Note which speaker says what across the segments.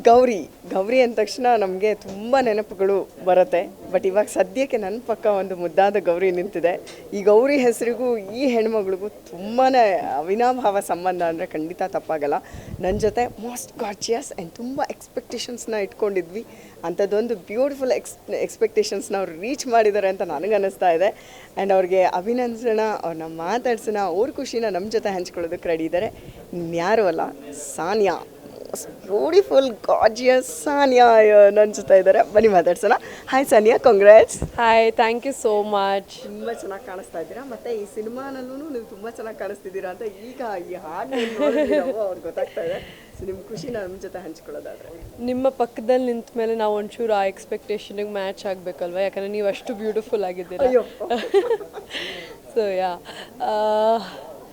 Speaker 1: ಗೌರಿ ಗೌರಿ ಅಂದ ತಕ್ಷಣ ನಮಗೆ ತುಂಬ ನೆನಪುಗಳು ಬರುತ್ತೆ. ಬಟ್ ಇವಾಗ ಸದ್ಯಕ್ಕೆ ನನ್ನ ಪಕ್ಕ ಒಂದು ಮುದ್ದಾದ ಗೌರಿ ನಿಂತಿದೆ. ಈ ಗೌರಿ ಹೆಸರಿಗೂ ಈ ಹೆಣ್ಮಗಳಿಗೂ ತುಂಬಾ ಅವಿನಾಭಾವ ಸಂಬಂಧ ಅಂದರೆ ಖಂಡಿತ ತಪ್ಪಾಗಲ್ಲ. ನನ್ನ ಜೊತೆ ಮೋಸ್ಟ್ ಗಾರ್ಜಿಯಸ್ ಆ್ಯಂಡ್ ತುಂಬ ಎಕ್ಸ್ಪೆಕ್ಟೇಷನ್ಸ್ನ ಇಟ್ಕೊಂಡಿದ್ವಿ. ಅಂಥದ್ದೊಂದು ಬ್ಯೂಟಿಫುಲ್ ಎಕ್ಸ್ಪೆಕ್ಟೇಷನ್ಸ್ನ ಅವ್ರು ರೀಚ್ ಮಾಡಿದ್ದಾರೆ ಅಂತ ನನಗನ್ನಿಸ್ತಾ ಇದೆ. ಆ್ಯಂಡ್ ಅವ್ರಿಗೆ ಅಭಿನಂದಿಸೋಣ, ಅವ್ರನ್ನ ಮಾತಾಡ್ಸೋಣ, ಅವ್ರ ಖುಷಿನ ನಮ್ಮ ಜೊತೆ ಹಂಚ್ಕೊಳ್ಳೋದಕ್ಕೆ ರೆಡಿ ಇದ್ದಾರೆ. ಇನ್ಯಾರು ಅಲ್ಲ, ಸಾನಿಯಾ. ಬ್ಯೂಟಿಫುಲ್ ಗಾರ್ಜಿಯಸ್ ಸಾನಿಯಾ ನನ್ನ ಜೊತೆ ಇದ್ದಾರೆ. ಬನ್ನಿ ಮಾತಾಡ್ಸೋಣ. Hi Sania, congrats.
Speaker 2: Hi, thank you so much.
Speaker 1: ತುಂಬ ಚೆನ್ನಾಗಿ ಕಾಣಿಸ್ತಾ ಇದ್ದೀರಾ. ಮತ್ತು ಈ ಸಿನಿಮಾನಲ್ಲೂ ನೀವು ತುಂಬ ಚೆನ್ನಾಗಿ ಕಾಣಿಸ್ತಿದ್ದೀರಾ ಅಂತ ಈಗ ಈ ಹಾಡು ಅವ್ರಿಗೆ ಗೊತ್ತಾಗ್ತಾ ಇದೆ. ಸೊ ನಿಮ್ಮ ಖುಷಿನ ನಮ್ಮ ಜೊತೆ ಹಂಚ್ಕೊಳ್ಳೋದಾದ್ರೆ,
Speaker 2: ನಿಮ್ಮ ಪಕ್ಕದಲ್ಲಿ ನಿಂತ ಮೇಲೆ ನಾವು ಒಂಚೂರು ಆ ಎಕ್ಸ್ಪೆಕ್ಟೇಷನಿಗೆ ಮ್ಯಾಚ್ ಆಗಬೇಕಲ್ವ, ಯಾಕಂದರೆ ನೀವು ಅಷ್ಟು ಬ್ಯೂಟಿಫುಲ್ ಆಗಿದ್ದೀರಾ. ಸೊ ಯಾ,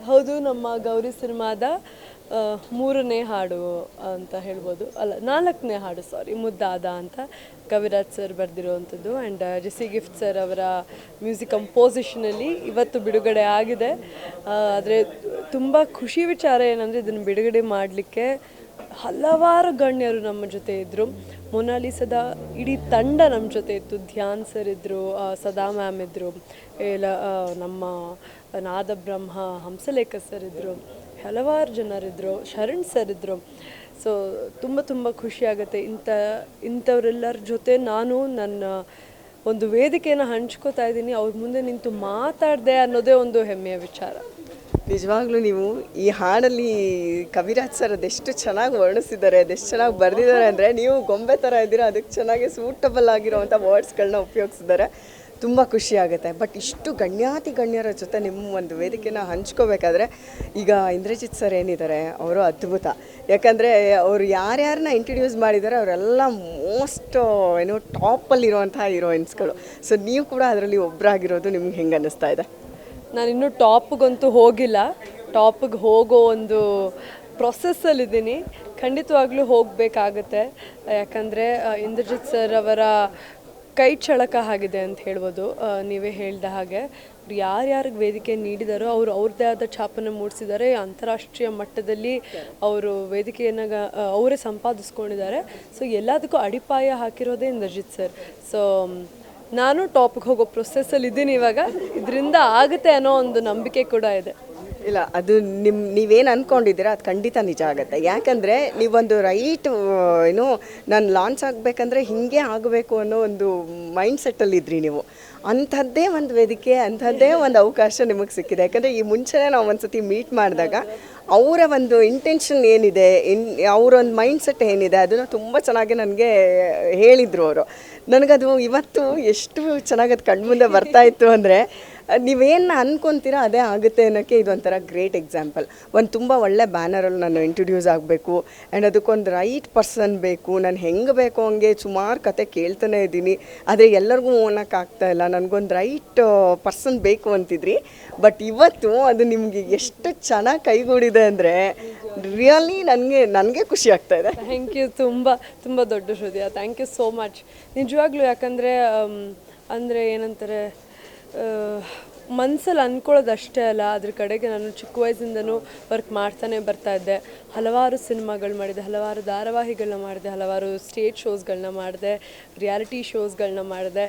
Speaker 2: ಹೌದು, ನಮ್ಮ ಗೌರಿ ಸಿನಿಮಾದ 3ನೇ ಹಾಡು ಅಂತ ಹೇಳ್ಬೋದು, ಅಲ್ಲ 4ನೇ ಹಾಡು, ಮುದ್ದಾದ ಅಂತ ಕವಿರಾಜ್ ಸರ್ ಬರೆದಿರುವಂಥದ್ದು. ಆ್ಯಂಡ್ ಜೆಸಿ ಗಿಫ್ಟ್ ಸರ್ ಅವರ ಮ್ಯೂಸಿಕ್ ಕಂಪೋಸಿಷನಲ್ಲಿ ಇವತ್ತು ಬಿಡುಗಡೆ ಆಗಿದೆ. ಆದರೆ ತುಂಬ ಖುಷಿ ವಿಚಾರ ಏನಂದರೆ ಇದನ್ನು ಬಿಡುಗಡೆ ಮಾಡಲಿಕ್ಕೆ ಹಲವಾರು ಗಣ್ಯರು ನಮ್ಮ ಜೊತೆ ಇದ್ದರು. ಮೊನಾಲಿಸದ ಇಡೀ ತಂಡ ನಮ್ಮ ಜೊತೆ ಇತ್ತು. ಧ್ಯಾನ್ ಸರ್ ಇದ್ದರು, ಸದಾ ಮ್ಯಾಮ್ ಇದ್ದರು, ನಮ್ಮ ನಾದಬ್ರಹ್ಮ ಹಂಸಲೇಖ ಸರ್ ಇದ್ದರು, ಹಲವಾರು ಜನರಿದ್ದರು, ಶರಣ್ ಸರ್ ಇದ್ದರು. ಸೊ ತುಂಬ ಖುಷಿಯಾಗುತ್ತೆ. ಇಂಥವರೆಲ್ಲರ ಜೊತೆ ನಾನು ನನ್ನ ಒಂದು ವೇದಿಕೆಯನ್ನು ಹಂಚ್ಕೋತಾ ಇದ್ದೀನಿ. ಅವ್ರ ಮುಂದೆ ನಿಂತು ಮಾತಾಡಿದೆ ಅನ್ನೋದೇ ಒಂದು ಹೆಮ್ಮೆಯ ವಿಚಾರ.
Speaker 1: ನಿಜವಾಗ್ಲೂ ನೀವು ಈ ಹಾಡಲ್ಲಿ ಕವಿರಾಜ್ ಸರ್ ಅದೆಷ್ಟು ಚೆನ್ನಾಗಿ ವರ್ಣಿಸಿದ್ದಾರೆ, ಅದೆಷ್ಟು ಚೆನ್ನಾಗಿ ಬರೆದಿದ್ದಾರೆ ಅಂದರೆ, ನೀವು ಗೊಂಬೆ ಥರ ಇದ್ದೀರಾ, ಅದಕ್ಕೆ ಚೆನ್ನಾಗಿ ಸೂಟಬಲ್ ಆಗಿರೋವಂಥ ವರ್ಡ್ಸ್ಗಳನ್ನ ಉಪಯೋಗಿಸಿದ್ದಾರೆ. ತುಂಬ ಖುಷಿ ಆಗುತ್ತೆ. ಬಟ್ ಇಷ್ಟು ಗಣ್ಯರ ಜೊತೆ ನಿಮ್ಮ ಒಂದು ವೇದಿಕೆನ ಹಂಚ್ಕೋಬೇಕಾದ್ರೆ, ಈಗ ಇಂದ್ರಜಿತ್ ಸರ್ ಏನಿದ್ದಾರೆ ಅವರು ಅದ್ಭುತ. ಯಾಕಂದರೆ ಅವರು ಯಾರ್ಯಾರನ್ನ ಇಂಟ್ರಡ್ಯೂಸ್ ಮಾಡಿದ್ದಾರೆ ಅವರೆಲ್ಲ ಮೋಸ್ಟ್ ಟಾಪಲ್ಲಿರುವಂಥ ಹೀರೋಯಿನ್ಸ್ಗಳು. ಸೊ ನೀವು ಕೂಡ ಅದರಲ್ಲಿ ಒಬ್ಬರಾಗಿರೋದು ನಿಮ್ಗೆ ಹೆಂಗೆ ಅನ್ನಿಸ್ತಾ ಇದೆ?
Speaker 2: ನಾನಿನ್ನೂ ಟಾಪ್ಗಂತೂ ಹೋಗಿಲ್ಲ. ಟಾಪಿಗೆ ಹೋಗೋ ಒಂದು ಪ್ರೊಸೆಸ್ಸಲ್ಲಿದ್ದೀನಿ. ಖಂಡಿತವಾಗ್ಲೂ ಹೋಗಬೇಕಾಗತ್ತೆ. ಯಾಕಂದರೆ ಇಂದ್ರಜಿತ್ ಸರ್ ಅವರ ಕೈ ಚಳಕ ಆಗಿದೆ ಅಂತ ಹೇಳ್ಬೋದು. ನೀವೇ ಹೇಳಿದ ಹಾಗೆ ಯಾರ್ಯಾರಿಗೆ ವೇದಿಕೆ ನೀಡಿದಾರೋ ಅವರು ಅವ್ರದ್ದೇ ಆದ ಛಾಪನ್ನು ಮೂಡಿಸಿದ್ದಾರೆ. ಅಂತಾರಾಷ್ಟ್ರೀಯ ಮಟ್ಟದಲ್ಲಿ ಅವರು ವೇದಿಕೆಯನ್ನು ಅವರೇ ಸಂಪಾದಿಸ್ಕೊಂಡಿದ್ದಾರೆ. ಸೊ ಎಲ್ಲದಕ್ಕೂ ಅಡಿಪಾಯ ಹಾಕಿರೋದೇ ಇಂದ್ರಜಿತ್ ಸರ್. ಸೊ ನಾನು ಟಾಪಿಗೆ ಹೋಗೋ ಪ್ರೊಸೆಸ್ಸಲ್ಲಿ ಇದ್ದೀನಿ ಇವಾಗ. ಇದರಿಂದ ಆಗುತ್ತೆ ಅನ್ನೋ ಒಂದು ನಂಬಿಕೆ ಕೂಡ ಇದೆ.
Speaker 1: ಇಲ್ಲ, ಅದು ನೀವೇನು ಅಂದ್ಕೊಂಡಿದ್ದೀರಾ ಅದು ಖಂಡಿತ ನಿಜ ಆಗುತ್ತೆ. ಯಾಕಂದರೆ ನೀವೊಂದು ರೈಟ್ ನಾನು ಲಾಂಚ್ ಆಗಬೇಕಂದ್ರೆ ಹೀಗೆ ಆಗಬೇಕು ಅನ್ನೋ ಒಂದು ಮೈಂಡ್ ಸೆಟ್ಟಲ್ಲಿದ್ರಿ ನೀವು. ಅಂಥದ್ದೇ ಒಂದು ವೇದಿಕೆ, ಅಂಥದ್ದೇ ಒಂದು ಅವಕಾಶ ನಿಮಗೆ ಸಿಕ್ಕಿದೆ. ಯಾಕಂದರೆ ಈ ಮುಂಚೆನೇ ನಾವು ಒಂದು ಸತಿ ಮೀಟ್ ಮಾಡಿದಾಗ ಅವರ ಒಂದು ಇಂಟೆನ್ಷನ್ ಏನಿದೆ, ಅವರೊಂದು ಮೈಂಡ್ ಸೆಟ್ ಏನಿದೆ ಅದನ್ನು ತುಂಬ ಚೆನ್ನಾಗಿ ನನಗೆ ಹೇಳಿದರು ಅವರು. ನನಗದು ಇವತ್ತು ಎಷ್ಟು ಚೆನ್ನಾಗಿ ಅದು ಕಣ್ಮುಂದೆ ಬರ್ತಾಯಿತ್ತು ಅಂದರೆ, ನೀವೇನು ಅಂದ್ಕೊತೀರಾ ಅದೇ ಆಗುತ್ತೆ ಅನ್ನೋಕ್ಕೆ ಇದೊಂಥರ ಗ್ರೇಟ್ ಎಕ್ಸಾಂಪಲ್. ಒಂದು ತುಂಬ ಒಳ್ಳೆ ಬ್ಯಾನರಲ್ಲಿ ನಾನು ಇಂಟ್ರೊಡ್ಯೂಸ್ ಆಗಬೇಕು ಆ್ಯಂಡ್ ಅದಕ್ಕೊಂದು ರೈಟ್ ಪರ್ಸನ್ ಬೇಕು. ನಾನು ಹೆಂಗೆ ಬೇಕು ಹಂಗೆ ಸುಮಾರು ಕತೆ ಕೇಳ್ತಾನೆ ಇದ್ದೀನಿ, ಆದರೆ ಎಲ್ಲರಿಗೂ ಓನಕ್ಕಾಗ್ತಾ ಇಲ್ಲ. ನನಗೊಂದು ರೈಟ್ ಪರ್ಸನ್ ಬೇಕು ಅಂತಿದ್ರಿ. ಬಟ್ ಇವತ್ತು ಅದು ನಿಮಗೆ ಎಷ್ಟು ಚೆನ್ನಾಗಿ ಕೈಗೂಡಿದೆ ಅಂದರೆ ರಿಯಲಿ ನನಗೆ ಖುಷಿ ಆಗ್ತಾ ಇದೆ.
Speaker 2: Thank you. ತುಂಬ ದೊಡ್ಡ ಹೃದಯ. Thank you so much. ನಿಜವಾಗ್ಲೂ. ಯಾಕಂದರೆ ಅಂದರೆ ಏನಂತಾರೆ, ಮನಸ್ಸಲ್ಲಿ ಅಂದ್ಕೊಳ್ಳೋದು ಅಷ್ಟೇ ಅಲ್ಲ, ಅದ್ರ ಕಡೆಗೆ ನಾನು ಚಿಕ್ಕ ವಯಸ್ಸಿಂದನೂ ವರ್ಕ್ ಮಾಡ್ತಾನೆ ಬರ್ತಾಯಿದ್ದೆ. ಹಲವಾರು ಸಿನಿಮಾಗಳು ಮಾಡಿದೆ, ಹಲವಾರು ಧಾರಾವಾಹಿಗಳನ್ನ ಮಾಡಿದೆ, ಹಲವಾರು ಸ್ಟೇಜ್ ಶೋಸ್ಗಳನ್ನ ಮಾಡಿದೆ, ರಿಯಾಲಿಟಿ ಶೋಸ್ಗಳನ್ನ ಮಾಡಿದೆ.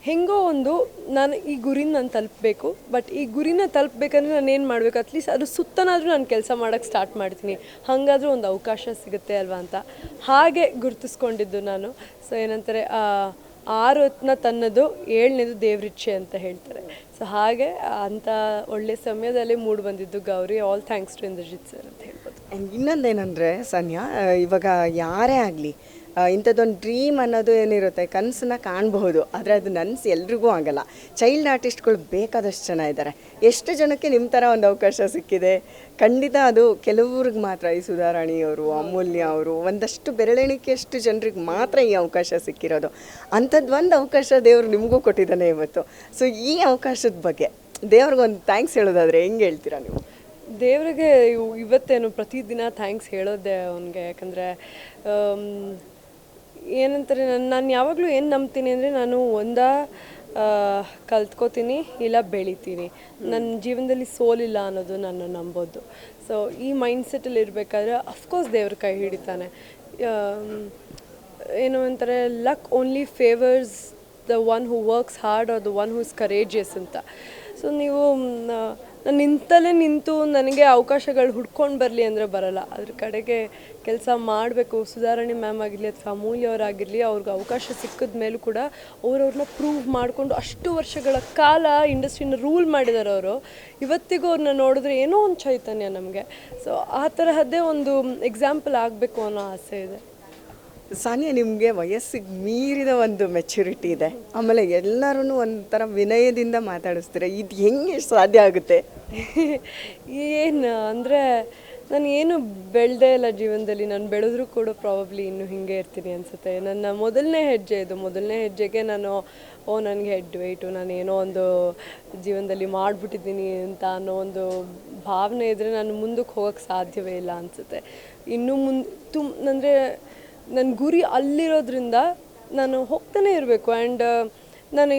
Speaker 2: ಹೆಂಗೋ ಒಂದು ನಾನು ಈ ಗುರಿನ ನಾನು ತಲುಪಬೇಕು. ಬಟ್ ಈ ಗುರಿನ ತಲುಪಬೇಕಂದ್ರೆ ನಾನು ಏನು ಮಾಡಬೇಕು, ಅಟ್ಲೀಸ್ಟ್ ಅದು ಸುತ್ತನಾದರೂ ನಾನು ಕೆಲಸ ಮಾಡೋಕ್ಕೆ ಸ್ಟಾರ್ಟ್ ಮಾಡ್ತೀನಿ. ಹಾಗಾದರೂ ಒಂದು ಅವಕಾಶ ಸಿಗುತ್ತೆ ಅಲ್ವಾ ಅಂತ ಹಾಗೆ ಗುರುತಿಸ್ಕೊಂಡಿದ್ದು ನಾನು. ಸೊ ಏನಂತಾರೆ, 6 ಹೊತ್ತನ್ನ ತನ್ನದು 7ನೇದು ದೇವ್ರಿಚ್ಛೆ ಅಂತ ಹೇಳ್ತಾರೆ. ಸೊ ಹಾಗೆ ಅಂಥ ಒಳ್ಳೆ ಸಮಯದಲ್ಲಿ ಮೂಡಿ ಬಂದಿದ್ದು Gowri. All thanks to Indrajit sir ಅಂತ ಹೇಳ್ಬೋದು.
Speaker 1: ಇನ್ನೊಂದೇನೆಂದರೆ ಸಾನಿಯಾ, ಇವಾಗ ಯಾರೇ ಆಗಲಿ ಇಂಥದ್ದೊಂದು ಡ್ರೀಮ್ ಅನ್ನೋದು ಏನಿರುತ್ತೆ, ಕನಸನ್ನ ಕಾಣಬಹುದು, ಆದರೆ ಅದು ನನಸು ಎಲ್ರಿಗೂ ಆಗಲ್ಲ. ಚೈಲ್ಡ್ ಆರ್ಟಿಸ್ಟ್ಗಳು ಬೇಕಾದಷ್ಟು ಜನ ಇದ್ದಾರೆ. ಎಷ್ಟು ಜನಕ್ಕೆ ನಿಮ್ಮ ಥರ ಒಂದು ಅವಕಾಶ ಸಿಕ್ಕಿದೆ? ಖಂಡಿತ ಅದು ಕೆಲವ್ರಿಗೆ ಮಾತ್ರ. ಈ ಸುಧಾರಾಣಿಯವರು, ಅಮೂಲ್ಯ ಅವರು, ಒಂದಷ್ಟು ಬೆರಳೆಣಿಕೆಯಷ್ಟು ಜನರಿಗೆ ಮಾತ್ರ ಈ ಅವಕಾಶ ಸಿಕ್ಕಿರೋದು. ಅಂಥದ್ದು ಒಂದು ಅವಕಾಶ ದೇವರು ನಿಮಗೂ ಕೊಟ್ಟಿದ್ದಾನೆ ಇವತ್ತು. ಸೊ ಈ ಅವಕಾಶದ ಬಗ್ಗೆ ದೇವ್ರಿಗೊಂದು ಥ್ಯಾಂಕ್ಸ್ ಹೇಳೋದಾದರೆ ಹೆಂಗೆ ಹೇಳ್ತೀರಾ ನೀವು?
Speaker 2: ದೇವರಿಗೆ ಇವತ್ತೇನು ಪ್ರತಿದಿನ ಥ್ಯಾಂಕ್ಸ್ ಹೇಳೋದೆ ಅವನಿಗೆ. ಯಾಕಂದರೆ ಏನಂತಾರೆ, ನಾನು ಯಾವಾಗಲೂ ಏನು ನಂಬ್ತೀನಿ ಅಂದರೆ, ನಾನು ಕಲ್ತ್ಕೋತೀನಿ ಇಲ್ಲ ಬೆಳಿತೀನಿ. ನನ್ನ ಜೀವನದಲ್ಲಿ ಸೋಲಿಲ್ಲ ಅನ್ನೋದು ನಾನು ನಂಬೋದು. ಸೊ ಈ ಮೈಂಡ್ಸೆಟ್ಟಲ್ಲಿ ಇರಬೇಕಾದ್ರೆ ಅಫ್ಕೋರ್ಸ್ ದೇವ್ರ ಕೈ ಹಿಡಿತಾನೆ. ಏನು ಅಂತಾರೆ, luck only favours the one who works hard are the one who is courageous ಅಂತ. ಸೊ ನೀವು ನಾನು ನಿಂತಲ್ಲೇ ನಿಂತು ನನಗೆ ಅವಕಾಶಗಳು ಹುಡ್ಕೊಂಡು ಬರಲಿ ಅಂದರೆ ಬರಲ್ಲ. ಅದ್ರ ಕಡೆಗೆ ಕೆಲಸ ಮಾಡಬೇಕು. ಸುಧಾರಾಣಿ ಮ್ಯಾಮ್ ಆಗಿರಲಿ ಅಥವಾ ಅಮೂಲ್ಯ ಅವರಾಗಿರಲಿ, ಅವ್ರಿಗೆ ಅವಕಾಶ ಸಿಕ್ಕಿದ ಮೇಲೂ ಕೂಡ ಅವ್ರವ್ರನ್ನ ಪ್ರೂವ್ ಮಾಡಿಕೊಂಡು ಅಷ್ಟು ವರ್ಷಗಳ ಕಾಲ ಇಂಡಸ್ಟ್ರಿನ ರೂಲ್ ಮಾಡಿದ್ದಾರೆ ಅವರು. ಇವತ್ತಿಗೂ ಅವ್ರನ್ನ ನೋಡಿದ್ರೆ ಏನೋ ಒಂದು ಚೈತನ್ಯ ನಮಗೆ. ಸೊ ಆ ತರಹದ್ದೇ ಒಂದು ಎಕ್ಸಾಂಪಲ್ ಆಗಬೇಕು ಅನ್ನೋ ಆಸೆ ಇದೆ.
Speaker 1: ಸಾನಿಯಾ, ನಿಮಗೆ ವಯಸ್ಸಿಗೆ ಮೀರಿದ ಒಂದು ಮೆಚ್ಯೂರಿಟಿ ಇದೆ, ಆಮೇಲೆ ಎಲ್ಲರೂ ಒಂಥರ ವಿನಯದಿಂದ ಮಾತಾಡಿಸ್ತೀರ. ಇದು ಹೆಂಗೆ ಸಾಧ್ಯ ಆಗುತ್ತೆ?
Speaker 2: ಏನು ಅಂದರೆ, ನಾನು ಏನು ಬೆಳೆದೇ ಇಲ್ಲ ಜೀವನದಲ್ಲಿ. ನಾನು ಬೆಳೆದ್ರೂ ಕೂಡ ಪ್ರಾಬಬ್ಲಿ ಇನ್ನೂ ಹಿಂಗೆ ಇರ್ತೀನಿ ಅನಿಸುತ್ತೆ. ನನ್ನ ಮೊದಲನೇ ಹೆಜ್ಜೆ ಇದು. ಮೊದಲನೇ ಹೆಜ್ಜೆಗೆ ನಾನು ನನಗೆ ಹೆಡ್ ವೆಯ್ಟು, ನಾನು ಏನೋ ಒಂದು ಜೀವನದಲ್ಲಿ ಮಾಡಿಬಿಟ್ಟಿದ್ದೀನಿ ಅಂತ ಅನ್ನೋ ಒಂದು ಭಾವನೆ ಇದ್ದರೆ ನಾನು ಮುಂದಕ್ಕೆ ಹೋಗೋಕ್ಕೆ ಸಾಧ್ಯವೇ ಇಲ್ಲ ಅನಿಸುತ್ತೆ. ಇನ್ನೂ ಅಂದರೆ ನನ್ನ ಗುರಿ ಅಲ್ಲಿರೋದ್ರಿಂದ ನಾನು ಹೋಗ್ತಾನೆ ಇರಬೇಕು. ಆ್ಯಂಡ್ ನಾನು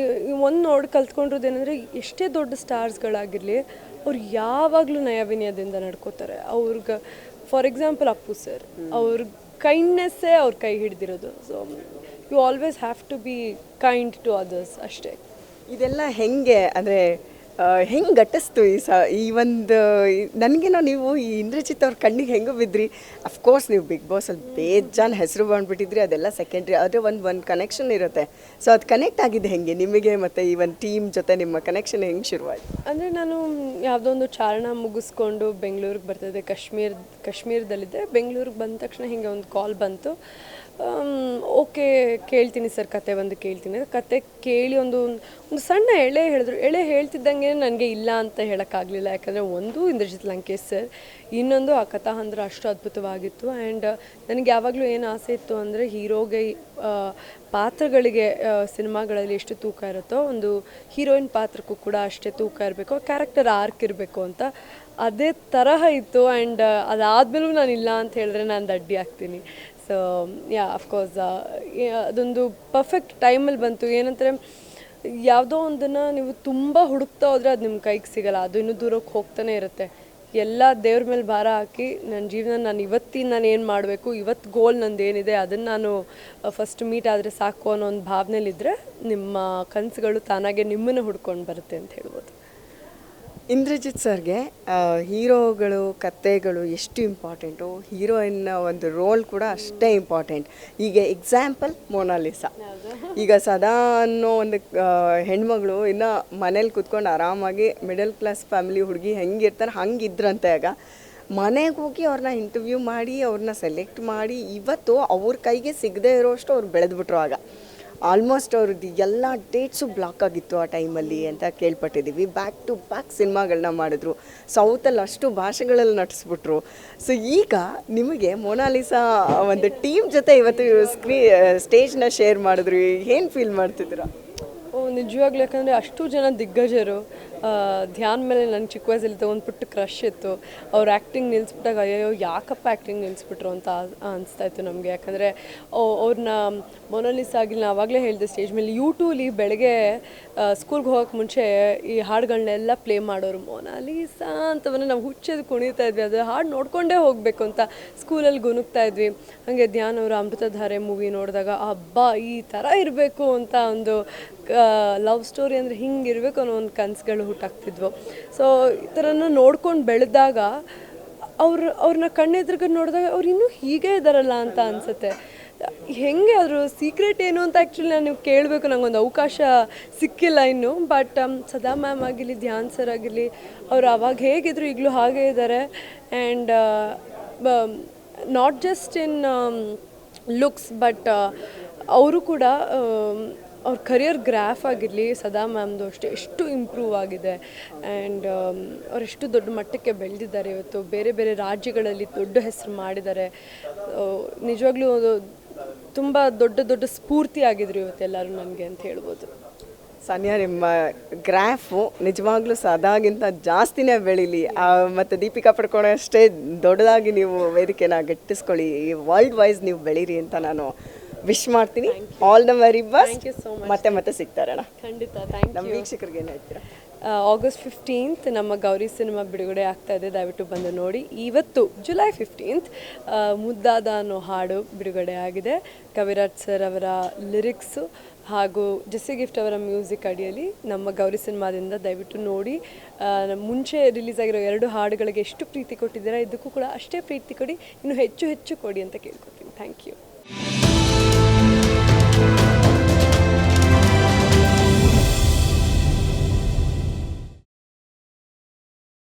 Speaker 2: ಒಂದು ಕಲ್ತ್ಕೊಂಡಿರೋದೇನೆಂದರೆ, ಎಷ್ಟೇ ದೊಡ್ಡ ಸ್ಟಾರ್ಸ್ಗಳಾಗಿರಲಿ ಅವ್ರು ಯಾವಾಗಲೂ ನಯವಿನಯದಿಂದ ನಡ್ಕೋತಾರೆ. ಅವ್ರಿಗೆ ಫಾರ್ ಎಕ್ಸಾಂಪಲ್ ಅಪ್ಪು ಸರ್, ಅವ್ರ ಕೈಂಡ್ನೆಸ್ಸೇ ಅವ್ರ ಕೈ ಹಿಡ್ದಿರೋದು. So you always have to be kind to others ಅಷ್ಟೇ.
Speaker 1: ಇದೆಲ್ಲ ಹೆಂಗೆ ಅಂದರೆ ಹೆಂಗೆ ಗಟ್ಟಿಸ್ತು ಈ ಒಂದು ನನಗೇನೋ ನೀವು ಈ ಇಂದ್ರಜಿತ್ ಅವ್ರ ಕಣ್ಣಿಗೆ ಹೆಂಗೆ ಬಿದ್ರಿ? ಅಫ್ಕೋರ್ಸ್ ನೀವು ಬಿಗ್ ಬಾಸಲ್ಲಿ ಬೇಜಾನ್ ಹೆಸರು ಬಂದುಬಿಟ್ಟಿದ್ರಿ, ಅದೆಲ್ಲ ಸೆಕೆಂಡ್ರಿ. ಆದರೆ ಒಂದು ಕನೆಕ್ಷನ್ ಇರುತ್ತೆ. ಸೊ ಅದು ಕನೆಕ್ಟ್ ಆಗಿದೆ ಹೆಂಗೆ ನಿಮಗೆ ಮತ್ತು ಈ ಒಂದು ಟೀಮ್ ಜೊತೆ ನಿಮ್ಮ ಕನೆಕ್ಷನ್ ಹೆಂಗೆ ಶುರುವಾಯಿತು?
Speaker 2: ಅಂದರೆ ನಾನು ಯಾವುದೋ ಒಂದು ಚಾರಣ ಮುಗಿಸ್ಕೊಂಡು ಬೆಂಗಳೂರಿಗೆ ಬರ್ತಿದ್ದೆ. ಕಾಶ್ಮೀರದಲ್ಲಿದ್ದೆ. ಬೆಂಗಳೂರಿಗೆ ಬಂದ ತಕ್ಷಣ ಹೀಗೆ ಒಂದು ಕಾಲ್ ಬಂತು. ಓಕೆ, ಕೇಳ್ತೀನಿ ಸರ್, ಕತೆ ಒಂದು ಕೇಳ್ತೀನಿ. ಕತೆ ಕೇಳಿ ಒಂದು ಸಣ್ಣ ಎಳೆ ಹೇಳಿದ್ರು. ಎಳೆ ಹೇಳ್ತಿದ್ದಂಗೆ ನನಗೆ ಇಲ್ಲ ಅಂತ ಹೇಳೋಕ್ಕಾಗಲಿಲ್ಲ. ಯಾಕಂದರೆ ಒಂದು ಇಂದ್ರಜಿತ್ ಲಂಕೇಶ್ ಸರ್, ಇನ್ನೊಂದು ಆ ಕಥಾಹಂದ್ರ ಅಷ್ಟು ಅದ್ಭುತವಾಗಿತ್ತು. ಆ್ಯಂಡ್ ನನಗೆ ಯಾವಾಗಲೂ ಏನು ಆಸೆ ಇತ್ತು ಅಂದರೆ, ಹೀರೋಗೆ ಪಾತ್ರಗಳಿಗೆ ಸಿನಿಮಾಗಳಲ್ಲಿ ಎಷ್ಟು ತೂಕ ಇರುತ್ತೋ ಒಂದು ಹೀರೋಯಿನ್ ಪಾತ್ರಕ್ಕೂ ಕೂಡ ಅಷ್ಟೇ ತೂಕ ಇರಬೇಕು, ಕ್ಯಾರೆಕ್ಟರ್ ಆರ್ಕ್ ಇರಬೇಕು ಅಂತ. ಅದೇ ತರಹ ಇತ್ತು. ಆ್ಯಂಡ್ ಅದಾದಮೇಲೂ ನಾನು ಇಲ್ಲ ಅಂತ ಹೇಳಿದ್ರೆ ನಾನು ದಡ್ಡಿ ಆಗ್ತೀನಿ. ಸೊ ಯಾ, ಅಫ್ಕೋರ್ಸ್ ಅದೊಂದು ಪರ್ಫೆಕ್ಟ್ ಟೈಮಲ್ಲಿ ಬಂತು. ಏನಂದರೆ, ಯಾವುದೋ ಒಂದನ್ನು ನೀವು ತುಂಬ ಹುಡುಕ್ತಾ ಹೋದರೆ ಅದು ನಿಮ್ಮ ಕೈಗೆ ಸಿಗಲ್ಲ. ಅದು ಇನ್ನೂ ದೂರಕ್ಕೆ ಹೋಗ್ತಾನೆ ಇರುತ್ತೆ. ಎಲ್ಲ ದೇವ್ರ ಮೇಲೆ ಭಾರ ಹಾಕಿ ನನ್ನ ಜೀವನ ನಾನು ಏನು ಮಾಡಬೇಕು, ಇವತ್ತು ಗೋಲ್ ನಂದು ಏನಿದೆ ಅದನ್ನು ನಾನು ಫಸ್ಟ್ ಮೀಟ್ ಆದರೆ ಸಾಕು ಅನ್ನೋ ಒಂದು ಭಾವನೆಯಲ್ಲಿದ್ದರೆ ನಿಮ್ಮ ಕನಸುಗಳು ತಾನಾಗೆ ನಿಮ್ಮನ್ನು ಹುಡ್ಕೊಂಡು ಬರುತ್ತೆ ಅಂತ ಹೇಳ್ಬೋದು.
Speaker 1: ಇಂದ್ರಜಿತ್ ಸರ್ಗೆ ಹೀರೋಗಳು ಕಥೆಗಳು ಎಷ್ಟು ಇಂಪಾರ್ಟೆಂಟು, ಹೀರೋಯಿನ್ನ ಒಂದು ರೋಲ್ ಕೂಡ ಅಷ್ಟೇ ಇಂಪಾರ್ಟೆಂಟ್. ಈಗ ಎಕ್ಸಾಂಪಲ್ ಮೊನಾಲಿಸಾ. ಈಗ ಸದಾ ಅನ್ನೋ ಒಂದು ಹೆಣ್ಮಗಳು ಇನ್ನು ಮನೇಲಿ ಕೂತ್ಕೊಂಡು ಆರಾಮಾಗಿ ಮಿಡಲ್ ಕ್ಲಾಸ್ ಫ್ಯಾಮಿಲಿ ಹುಡುಗಿ ಹೆಂಗಿರ್ತಾರೆ ಹಂಗಿದ್ರಂತೆ. ಆಗ ಮನೆಗೆ ಹೋಗಿ ಅವ್ರನ್ನ ಇಂಟರ್ವ್ಯೂ ಮಾಡಿ ಅವ್ರನ್ನ ಸೆಲೆಕ್ಟ್ ಮಾಡಿ ಇವತ್ತು ಅವ್ರ ಕೈಗೆ ಸಿಗದೇ ಇರೋಷ್ಟು ಅವ್ರು ಬೆಳೆದ್ಬಿಟ್ರು. ಆಗ ಆಲ್ಮೋಸ್ಟ್ ಅವ್ರದ್ದು ಎಲ್ಲ ಡೇಟ್ಸು ಬ್ಲಾಕ್ ಆಗಿತ್ತು ಆ ಟೈಮಲ್ಲಿ ಅಂತ ಕೇಳ್ಪಟ್ಟಿದ್ದೀವಿ. ಬ್ಯಾಕ್ ಟು ಬ್ಯಾಕ್ ಸಿನಿಮಾಗಳನ್ನ ಮಾಡಿದ್ರು, ಸೌತಲ್ಲಿ ಅಷ್ಟು ಭಾಷೆಗಳಲ್ಲಿ ನಟಿಸ್ಬಿಟ್ರು. ಸೊ ಈಗ ನಿಮಗೆ ಮೊನಾಲಿಸಾ ಒಂದು ಟೀಮ್ ಜೊತೆ ಇವತ್ತು ಸ್ಟೇಜ್ನ ಶೇರ್ ಮಾಡಿದ್ರು, ಏನು ಫೀಲ್ ಮಾಡ್ತಿದ್ದೀರಾ?
Speaker 2: ನಿಜವಾಗ್ಲೂ, ಯಾಕಂದರೆ ಅಷ್ಟು ಜನ ದಿಗ್ಗಜರು. ಧ್ಯಾನ್ ಮೇಲೆ ನನ್ನ ಚಿಕ್ಕ ವಯಸ್ಸಲ್ಲಿ ಒಂದು ಪುಟ್ಟ ಕ್ರಶ್ ಇತ್ತು. ಅವ್ರು ಆ್ಯಕ್ಟಿಂಗ್ ನಿಲ್ಲಿಸ್ಬಿಟ್ಟಾಗ ಅಯ್ಯೋ ಯಾಕಪ್ಪ ಆ್ಯಕ್ಟಿಂಗ್ ನಿಲ್ಲಿಸ್ಬಿಟ್ರು ಅಂತ ಅನಿಸ್ತಾಯಿತ್ತು ನಮಗೆ. ಯಾಕಂದರೆ ಅವ್ರನ್ನ ಮೊನಾಲಿಸಾ ಆಗಿಲ್ಲ, ಆವಾಗಲೇ ಹೇಳಿದೆ ಸ್ಟೇಜ್ ಮೇಲೆ, ಯೂಟ್ಯೂಬಲ್ಲಿ ಬೆಳಗ್ಗೆ ಸ್ಕೂಲ್ಗೆ ಹೋಗೋಕ್ಕೆ ಮುಂಚೆ ಈ ಹಾಡುಗಳನ್ನೆಲ್ಲ ಪ್ಲೇ ಮಾಡೋರು. ಮೊನಾಲಿಸಾ ಅಂತವನ್ನ ನಾವು ಹುಚ್ಚದು ಕುಣಿತಾ ಇದ್ವಿ. ಅದು ಹಾಡು ನೋಡಿಕೊಂಡೇ ಹೋಗಬೇಕು ಅಂತ ಸ್ಕೂಲಲ್ಲಿ ಗುನುಗ್ತಾ ಇದ್ವಿ. ಹಾಗೆ ಧ್ಯಾನ್ ಅವರ ಅಮೃತಧಾರೆ ಮೂವಿ ನೋಡಿದಾಗ ಹಬ್ಬ ಈ ಥರ ಇರಬೇಕು ಅಂತ ಒಂದು ಲವ್ ಸ್ಟೋರಿ ಅಂದರೆ ಹಿಂಗಿರಬೇಕು ಅನ್ನೋ ಒಂದು ಕನಸುಗಳು ಹುಟ್ಟಾಗ್ತಿದ್ವು. ಸೊ ಈ ಥರನ ನೋಡ್ಕೊಂಡು ಬೆಳೆದಾಗ ಅವ್ರನ್ನ ಕಣ್ಣೆದ್ರಿಗೆ ನೋಡಿದಾಗ ಅವ್ರು ಇನ್ನೂ ಹೀಗೆ ಇದ್ದಾರಲ್ಲ ಅಂತ ಅನಿಸುತ್ತೆ. ಹೆಂಗೆ ಅದ್ರ ಸೀಕ್ರೆಟ್ ಏನು ಅಂತ ಆ್ಯಕ್ಚುಲಿ ನಾನು ಕೇಳಬೇಕು, ನನಗೊಂದು ಅವಕಾಶ ಸಿಕ್ಕಿಲ್ಲ ಇನ್ನೂ. ಬಟ್ ಸದಾ ಮ್ಯಾಮ್ ಆಗಿರಲಿ, ಧ್ಯಾನ್ ಸರ್ ಆಗಿರಲಿ, ಅವರು ಅವಾಗ ಹೇಗಿದ್ರು ಈಗಲೂ ಹಾಗೇ ಇದ್ದಾರೆ. And not just in looks but ಅವರು ಕೂಡ ಅವ್ರ ಕರಿಯರ್ ಗ್ರಾಫ್ ಆಗಿರಲಿ, ಸದಾ ಮ್ಯಾಮ್ದು ಅಷ್ಟೇ ಎಷ್ಟು ಇಂಪ್ರೂವ್ ಆಗಿದೆ. ಆ್ಯಂಡ್ ಅವರೆಷ್ಟು ದೊಡ್ಡ ಮಟ್ಟಕ್ಕೆ ಬೆಳೆದಿದ್ದಾರೆ. ಇವತ್ತು ಬೇರೆ ಬೇರೆ ರಾಜ್ಯಗಳಲ್ಲಿ ದೊಡ್ಡ ಹೆಸರು ಮಾಡಿದ್ದಾರೆ. ನಿಜವಾಗ್ಲೂ ತುಂಬ ದೊಡ್ಡ ದೊಡ್ಡ ಸ್ಫೂರ್ತಿ ಆಗಿದ್ರು ಇವತ್ತೆಲ್ಲರೂ ನನಗೆ ಅಂತ ಹೇಳ್ಬೋದು.
Speaker 1: ಸಾನಿಯಾ, ನಿಮ್ಮ ಗ್ರಾಫು ನಿಜವಾಗ್ಲೂ ಸದಾಗಿಂತ ಜಾಸ್ತಿನೇ ಬೆಳೀಲಿ. ಮತ್ತು ದೀಪಿಕಾ ಪಡ್ಕೊಳ್ಳೋ ಅಷ್ಟೇ ದೊಡ್ಡದಾಗಿ ನೀವು ವೇದಿಕೆನ ಗಟ್ಟಿಸ್ಕೊಳ್ಳಿ, ವರ್ಲ್ಡ್ ವೈಸ್ ನೀವು ಬೆಳೀರಿ ಅಂತ ನಾನು ವಿಶ್ ಮಾಡ್ತೀನಿ. All the very best. ಮತ್ತೆ ಸಿಗ್ತಾರಣ್ಣ.
Speaker 2: ಖಂಡಿತ. Thank you.
Speaker 1: ನಮ್ಮ ವೀಕ್ಷಕರಿಗೆ ಏನು ಹೇಳ್ತೀರಾ?
Speaker 2: ಆಗಸ್ಟ್ 15th ನಮ್ಮ ಗೌರಿ ಸಿನಿಮಾ ಬಿಡುಗಡೆ ಆಗ್ತಾ ಇದೆ, ದಯವಿಟ್ಟು ಬಂದು ನೋಡಿ. ಇವತ್ತು ಜುಲೈ 15th ಮುದ್ದಾದ ಅನ್ನೋ ಹಾಡು ಬಿಡುಗಡೆ ಆಗಿದೆ. ಕವಿರಾಜ್ ಸರ್ ಅವರ ಲಿರಿಕ್ಸು ಹಾಗೂ ಜೆಸ್ಸಿ ಗಿಫ್ಟ್ ಅವರ ಮ್ಯೂಸಿಕ್ ಅಡಿಯಲ್ಲಿ ನಮ್ಮ ಗೌರಿ ಸಿನಿಮಾದಿಂದ ದಯವಿಟ್ಟು ನೋಡಿ. ಮುಂಚೆ ರಿಲೀಸ್ ಆಗಿರೋ 2 ಹಾಡುಗಳಿಗೆ ಎಷ್ಟು ಪ್ರೀತಿ ಕೊಟ್ಟಿದ್ದೀರಾ, ಇದಕ್ಕೂ ಕೂಡ ಅಷ್ಟೇ ಪ್ರೀತಿ ಕೊಡಿ, ಇನ್ನು ಹೆಚ್ಚು ಹೆಚ್ಚು ಕೊಡಿ ಅಂತ ಕೇಳ್ಕೊತೀನಿ. Thank you.